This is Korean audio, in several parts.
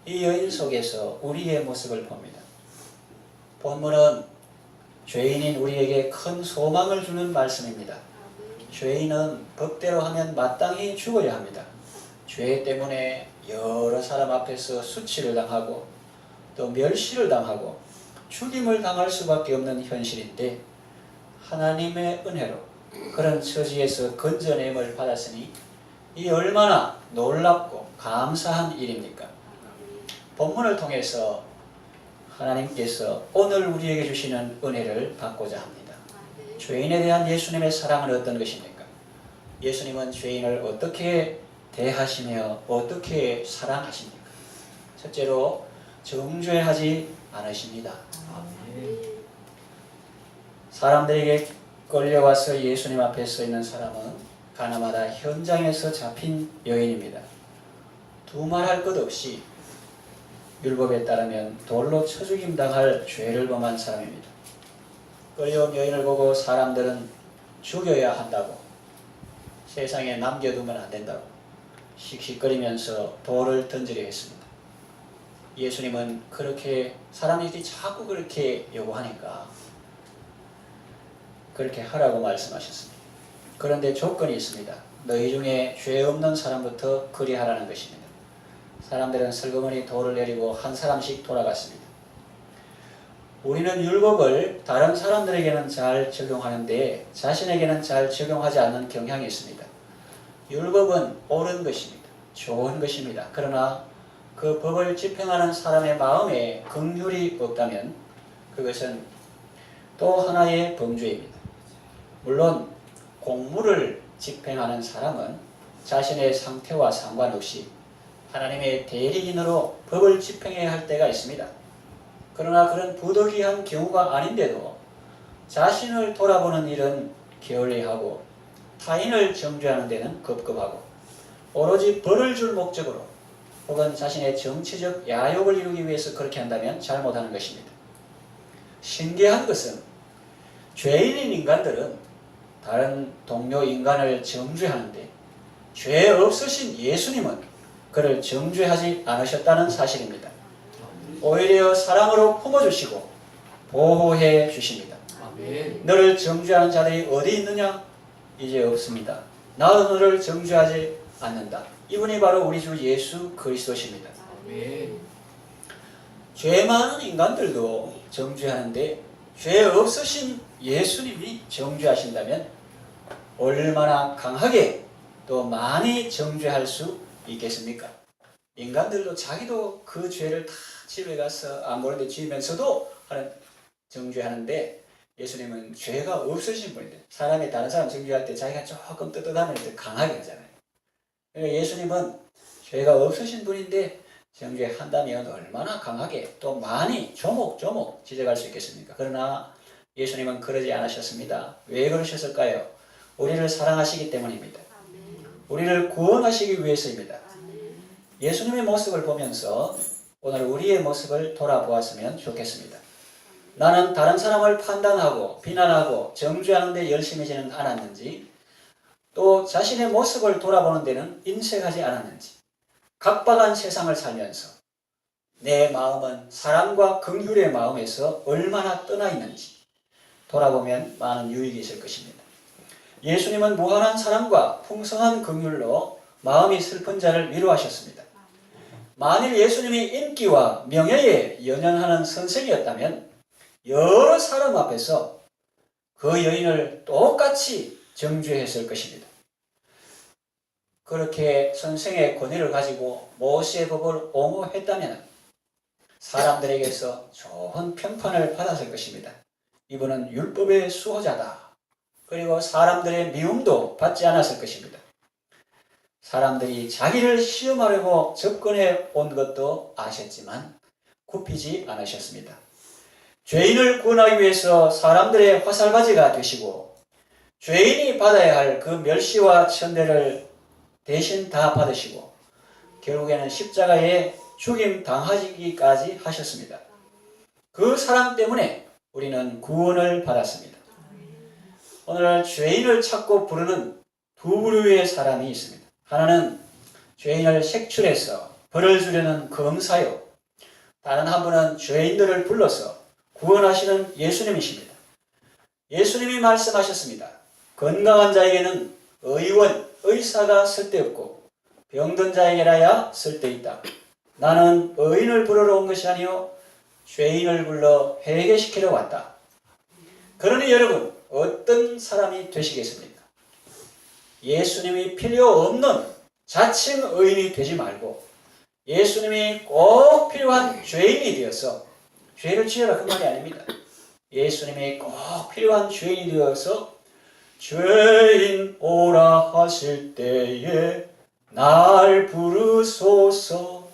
이 여인 속에서 우리의 모습을 봅니다. 본문은 죄인인 우리에게 큰 소망을 주는 말씀입니다. 죄인은 법대로 하면 마땅히 죽어야 합니다. 죄 때문에 여러 사람 앞에서 수치를 당하고 또 멸시를 당하고 죽임을 당할 수밖에 없는 현실인데, 하나님의 은혜로 그런 처지에서 건져냄을 받았으니 이 얼마나 놀랍고 감사한 일입니까? 본문을 통해서 하나님께서 오늘 우리에게 주시는 은혜를 받고자 합니다. 죄인에 대한 예수님의 사랑은 어떤 것입니까? 예수님은 죄인을 어떻게 대하시며 어떻게 사랑하십니까? 첫째로 정죄하지 않으십니다. 사람들에게 끌려와서 예수님 앞에 서 있는 사람은 가나마다 현장에서 잡힌 여인입니다. 두말할 것 없이 율법에 따르면 돌로 쳐 죽임 당할 죄를 범한 사람입니다. 끌려온 여인을 보고 사람들은 죽여야 한다고, 세상에 남겨두면 안 된다고 씩씩거리면서 돌을 던지려 했습니다. 예수님은 그렇게 사람들이 자꾸 그렇게 요구하니까 그렇게 하라고 말씀하셨습니다. 그런데 조건이 있습니다. 너희 중에 죄 없는 사람부터 그리하라는 것입니다. 사람들은 슬그머니 돌을 내리고 한 사람씩 돌아갔습니다. 우리는 율법을 다른 사람들에게는 잘 적용하는데 자신에게는 잘 적용하지 않는 경향이 있습니다. 율법은 옳은 것입니다. 좋은 것입니다. 그러나 그 법을 집행하는 사람의 마음에 긍휼이 없다면 그것은 또 하나의 범죄입니다. 물론 공무를 집행하는 사람은 자신의 상태와 상관없이 하나님의 대리인으로 법을 집행해야 할 때가 있습니다. 그러나 그런 부득이한 경우가 아닌데도 자신을 돌아보는 일은 게을리하고 타인을 정죄하는 데는 급급하고 오로지 벌을 줄 목적으로 혹은 자신의 정치적 야욕을 이루기 위해서 그렇게 한다면 잘못하는 것입니다. 신기한 것은 죄인인 인간들은 다른 동료 인간을 정죄하는데 죄 없으신 예수님은 그를 정죄하지 않으셨다는 사실입니다. 오히려 사랑으로 품어주시고 보호해 주십니다. 너를 정죄하는 자들이 어디 있느냐? 이제 없습니다. 나도 너를 정죄하지 않는다. 이분이 바로 우리 주 예수 그리스도십니다. 죄 많은 인간들도 정죄하는데 죄 없으신 예수님이 정죄하신다면 얼마나 강하게 또 많이 정죄할 수 있겠습니까? 인간들도 자기도 그 죄를 다 집에 가서 안 보는데 지으면서도 정죄하는데 예수님은 죄가 없으신 분인데, 사람이 다른 사람 정죄할 때 자기가 조금 떳떳하면 강하게 하잖아요. 그러니까 예수님은 죄가 없으신 분인데 정죄한다면 얼마나 강하게 또 많이 조목조목 지적할 수 있겠습니까? 그러나 예수님은 그러지 않으셨습니다. 왜 그러셨을까요? 우리를 사랑하시기 때문입니다. 우리를 구원하시기 위해서입니다. 예수님의 모습을 보면서 오늘 우리의 모습을 돌아보았으면 좋겠습니다. 나는 다른 사람을 판단하고 비난하고 정죄하는 데 열심히지는 않았는지, 또 자신의 모습을 돌아보는 데는 인색하지 않았는지, 각박한 세상을 살면서 내 마음은 사랑과 긍휼의 마음에서 얼마나 떠나 있는지 돌아보면 많은 유익이 있을 것입니다. 예수님은 무한한 사랑과 풍성한 긍휼로 마음이 슬픈 자를 위로하셨습니다. 만일 예수님이 인기와 명예에 연연하는 선생이었다면 여러 사람 앞에서 그 여인을 똑같이 정죄했을 것입니다. 그렇게 선생의 권위를 가지고 모세의 법을 옹호했다면 사람들에게서 좋은 평판을 받았을 것입니다. 이분은 율법의 수호자다. 그리고 사람들의 미움도 받지 않았을 것입니다. 사람들이 자기를 시험하려고 접근해 온 것도 아셨지만 굽히지 않으셨습니다. 죄인을 구원하기 위해서 사람들의 화살바지가 되시고 죄인이 받아야 할 그 멸시와 천대를 대신 다 받으시고 결국에는 십자가에 죽임 당하시기까지 하셨습니다. 그 사랑 때문에 우리는 구원을 받았습니다. 오늘날 죄인을 찾고 부르는 두 부류의 사람이 있습니다. 하나는 죄인을 색출해서 벌을 주려는 검사요. 다른 한 분은 죄인들을 불러서 구원하시는 예수님이십니다. 예수님이 말씀하셨습니다. 건강한 자에게는 의원, 의사가 쓸데없고 병든 자에게라야 쓸데있다. 나는 의인을 부르러 온 것이 아니요 죄인을 불러 회개시키러 왔다. 그러니 여러분 어떤 사람이 되시겠습니까? 예수님이 필요 없는 자칭 의인이 되지 말고 예수님이 꼭 필요한 죄인이 되어서 죄를 지어라 그 말이 아닙니다. 예수님이 꼭 필요한 죄인이 되어서 죄인 오라 하실 때에 날 부르소서.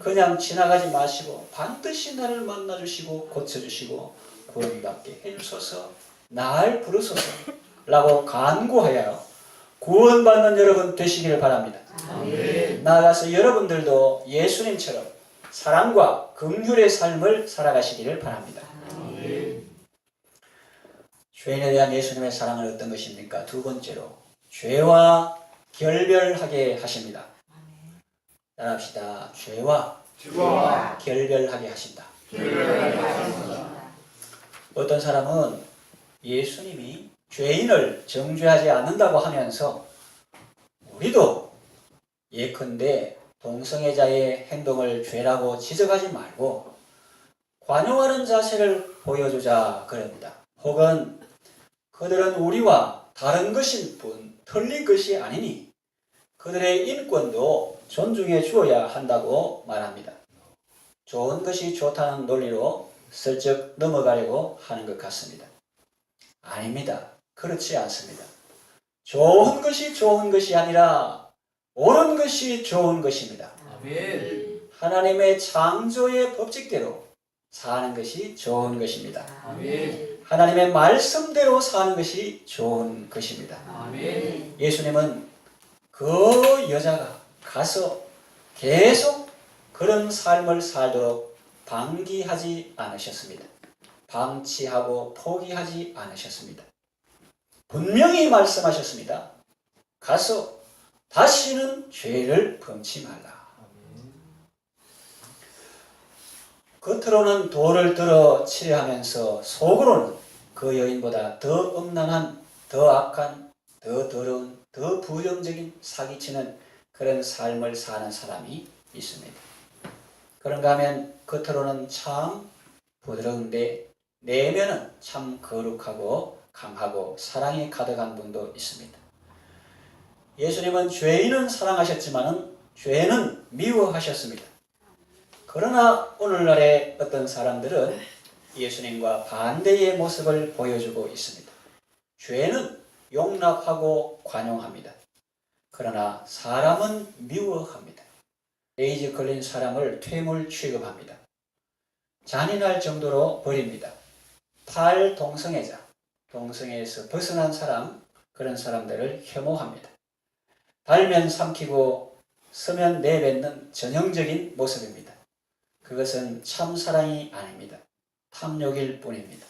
그냥 지나가지 마시고 반드시 나를 만나주시고 고쳐주시고 구원받게 해주소서. 날 부르소서 라고 간구하여 구원받는 여러분 되시기를 바랍니다. 아멘. 나아가서 여러분들도 예수님처럼 사랑과 긍휼의 삶을 살아가시기를 바랍니다. 아멘. 죄인에 대한 예수님의 사랑은 어떤 것입니까? 두 번째로 죄와 결별하게 하십니다. 따라합시다. 죄와 결별하게 하신다. 어떤 사람은 예수님이 죄인을 정죄하지 않는다고 하면서 우리도 예컨대 동성애자의 행동을 죄라고 지적하지 말고 관용하는 자세를 보여주자 그럽니다. 혹은 그들은 우리와 다른 것일 뿐 틀린 것이 아니니 그들의 인권도 존중해 주어야 한다고 말합니다. 좋은 것이 좋다는 논리로 슬쩍 넘어가려고 하는 것 같습니다. 아닙니다. 그렇지 않습니다. 좋은 것이 좋은 것이 아니라 옳은 것이 좋은 것입니다. 아멘. 하나님의 창조의 법칙대로 사는 것이 좋은 것입니다. 아멘. 하나님의 말씀대로 사는 것이 좋은 것입니다. 아멘. 예수님은 그 여자가 가서 계속 그런 삶을 살도록 방기하지 않으셨습니다. 방치하고 포기하지 않으셨습니다. 분명히 말씀하셨습니다. 가서 다시는 죄를 범치 말라. 겉으로는 돌을 들어 치려하면서 속으로는 그 여인보다 더 음란한, 더 악한, 더 더러운, 더 부정적인 사기치는 그런 삶을 사는 사람이 있습니다. 그런가 하면 겉으로는 참 부드러운데 내면은 참 거룩하고 강하고 사랑이 가득한 분도 있습니다. 예수님은 죄인은 사랑하셨지만 죄는 미워하셨습니다. 그러나 오늘날의 어떤 사람들은 예수님과 반대의 모습을 보여주고 있습니다. 죄는 용납하고 관용합니다. 그러나 사람은 미워합니다. 에이즈 걸린 사람을 퇴물 취급합니다. 잔인할 정도로 버립니다. 탈동성애자, 동성애에서 벗어난 사람, 그런 사람들을 혐오합니다. 달면 삼키고 서면 내뱉는 전형적인 모습입니다. 그것은 참 사랑이 아닙니다. 탐욕일 뿐입니다.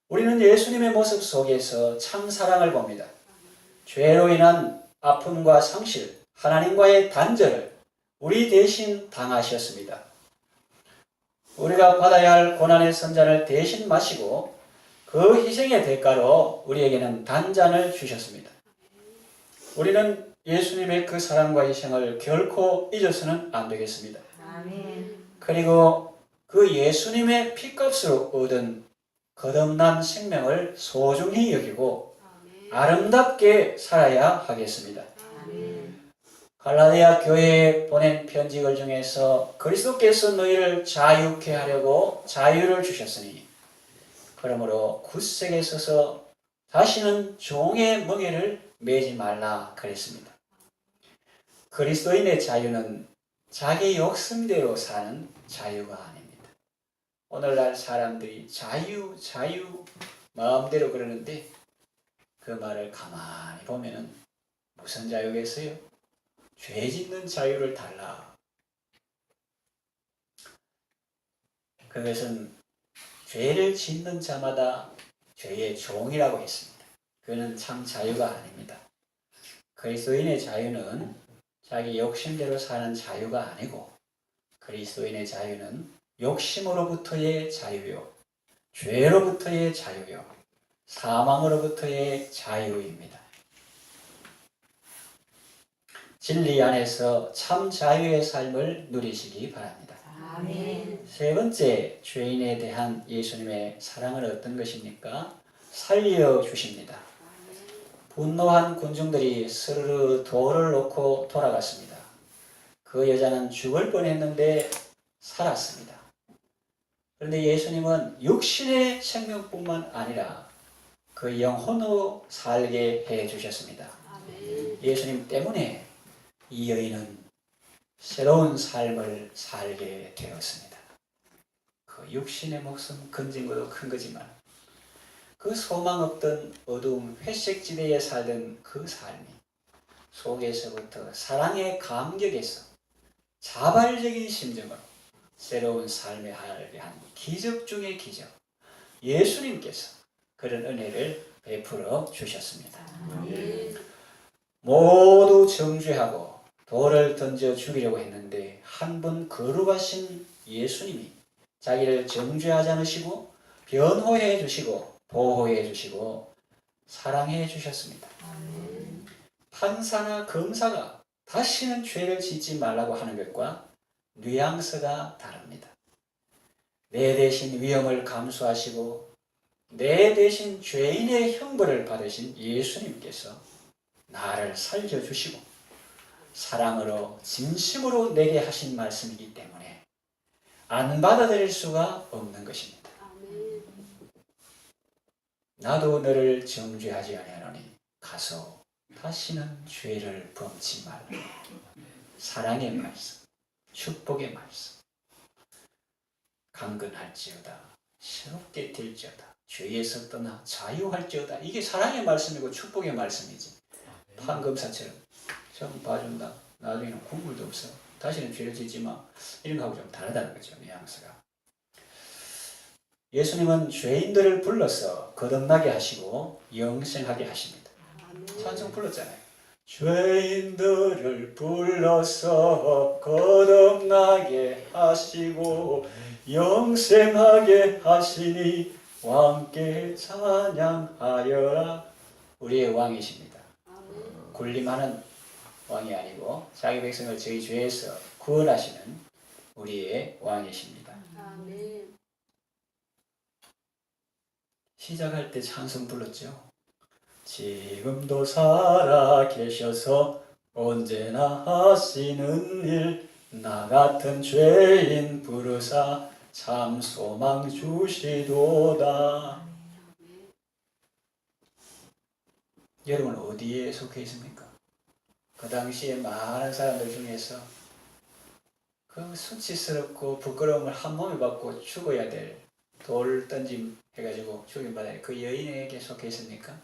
우리는 예수님의 모습 속에서 참 사랑을 봅니다. 죄로 인한 아픔과 상실, 하나님과의 단절을 우리 대신 당하셨습니다. 우리가 받아야 할 고난의 선잔을 대신 마시고 그 희생의 대가로 우리에게는 단잔을 주셨습니다. 우리는 예수님의 그 사랑과 희생을 결코 잊어서는 안 되겠습니다. 그리고 그 예수님의 피값으로 얻은 거듭난 생명을 소중히 여기고 아름답게 살아야 하겠습니다. 갈라디아 교회에 보낸 편지글 중에서 그리스도께서 너희를 자유케 하려고 자유를 주셨으니 그러므로 굳세게 서서 다시는 종의 멍에를 매지 말라 그랬습니다. 그리스도인의 자유는 자기 욕심대로 사는 자유가 아닙니다. 오늘날 사람들이 자유 마음대로 그러는데 그 말을 가만히 보면은 무슨 자유겠어요? 죄 짓는 자유를 달라. 그것은 죄를 짓는 자마다 죄의 종이라고 했습니다. 그는 참 자유가 아닙니다. 그리스도인의 자유는 자기 욕심대로 사는 자유가 아니고 그리스도인의 자유는 욕심으로부터의 자유요, 죄로부터의 자유요, 사망으로부터의 자유입니다. 진리 안에서 참 자유의 삶을 누리시기 바랍니다. 아멘. 세 번째, 죄인에 대한 예수님의 사랑은 어떤 것입니까? 살려주십니다. 분노한 군중들이 스르르 돌을 놓고 돌아갔습니다. 그 여자는 죽을 뻔했는데 살았습니다. 그런데 예수님은 육신의 생명뿐만 아니라 그 영혼으로 살게 해주셨습니다. 예수님 때문에 이 여인은 새로운 삶을 살게 되었습니다. 그 육신의 목숨 건진 것도 큰 거지만 그 소망 없던 어두운 회색지대에 살던 그 삶이 속에서부터 사랑의 감격에서 자발적인 심정으로 새로운 삶에 하게 한 기적 중의 기적, 예수님께서 그런 은혜를 베풀어 주셨습니다. 모두 정죄하고 돌을 던져 죽이려고 했는데 한 분 거룩하신 예수님이 자기를 정죄하지 않으시고 변호해 주시고 보호해 주시고 사랑해 주셨습니다. 판사나 검사가 다시는 죄를 짓지 말라고 하는 것과 뉘앙스가 다릅니다. 내 대신 위험을 감수하시고 내 대신 죄인의 형벌을 받으신 예수님께서 나를 살려주시고 사랑으로 진심으로 내게 하신 말씀이기 때문에 안 받아들일 수가 없는 것입니다. 나도 너를 정죄하지 아니하노니 가서 다시는 죄를 범치 말라. 사랑의 말씀, 축복의 말씀. 강건할지어다, 새롭게 될지어다, 죄에서 떠나 자유할지어다. 이게 사랑의 말씀이고 축복의 말씀이지. 판검사처럼 좀 봐준다, 나중에는 국물도 없어, 다시는 죄를 짓지 마, 이런 거하고 좀 다르다는 거죠. 뉘앙스가. 예수님은 죄인들을 불러서 거듭나게 하시고 영생하게 하십니다. 찬송 불렀잖아요. 죄인들을 불러서 거듭나게 하시고 영생하게 하시니 왕께 찬양하여라. 우리의 왕이십니다. 군림하는 왕이 아니고 자기 백성을 저희 죄에서 구원하시는 우리의 왕이십니다. 시작할 때 찬송 불렀죠. 지금도 살아 계셔서 언제나 하시는 일, 나 같은 죄인 부르사 참 소망 주시도다. 여러분 어디에 속해 있습니까? 그 당시에 많은 사람들 중에서 그 수치스럽고 부끄러움을 한 몸에 받고 죽어야 될 돌 던짐 해가지고 죽임받아야 그 여인에게 속해 있습니까?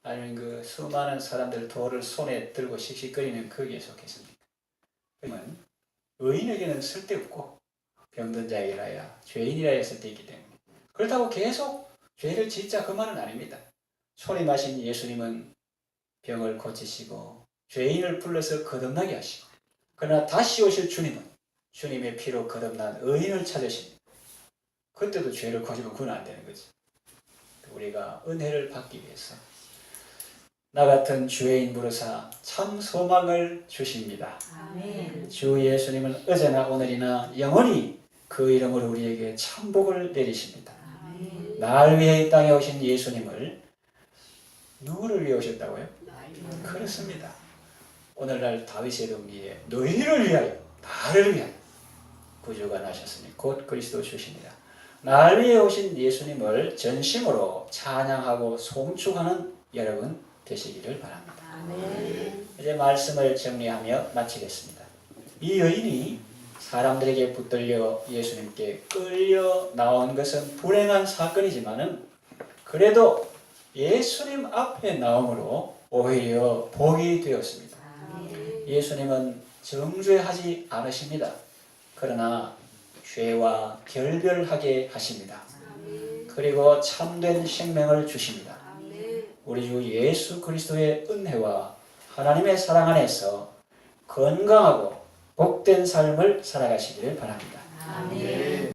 아니면 그 수많은 사람들 돌을 손에 들고 씩씩거리는 거기에 속해 있습니까? 그러면 의인에게는 쓸데없고 병든 자에게라야 죄인이라야 쓸데있기 때문에, 그렇다고 계속 죄를 짓자 그 말은 아닙니다. 소리마신 예수님은 병을 고치시고 죄인을 불러서 거듭나게 하시고, 그러나 다시 오실 주님은 주님의 피로 거듭난 의인을 찾으십니다. 그때도 죄를 고치면 그건 안 되는 거지. 우리가 은혜를 받기 위해서 나 같은 죄인 부르사 참 소망을 주십니다. 아멘. 주 예수님은 어제나 오늘이나 영원히 그 이름으로 우리에게 참 복을 내리십니다. 아멘. 날 위해 이 땅에 오신 예수님을 누구를 위해 오셨다고요? 그렇습니다. 오늘날 다윗의 동리에 너희를 위하여, 나를 위하여 구주가 나셨으니 곧 그리스도 주십니다. 날 위해 오신 예수님을 전심으로 찬양하고 송축하는 여러분 되시기를 바랍니다. 아멘. 이제 말씀을 정리하며 마치겠습니다. 이 여인이 사람들에게 붙들려 예수님께 끌려 나온 것은 불행한 사건이지만은 그래도 예수님 앞에 나옴으로 오히려 복이 되었습니다. 예수님은 정죄하지 않으십니다. 그러나 죄와 결별하게 하십니다. 그리고 참된 생명을 주십니다. 우리 주 예수 그리스도의 은혜와 하나님의 사랑 안에서 건강하고 복된 삶을 살아가시기를 바랍니다. 아멘.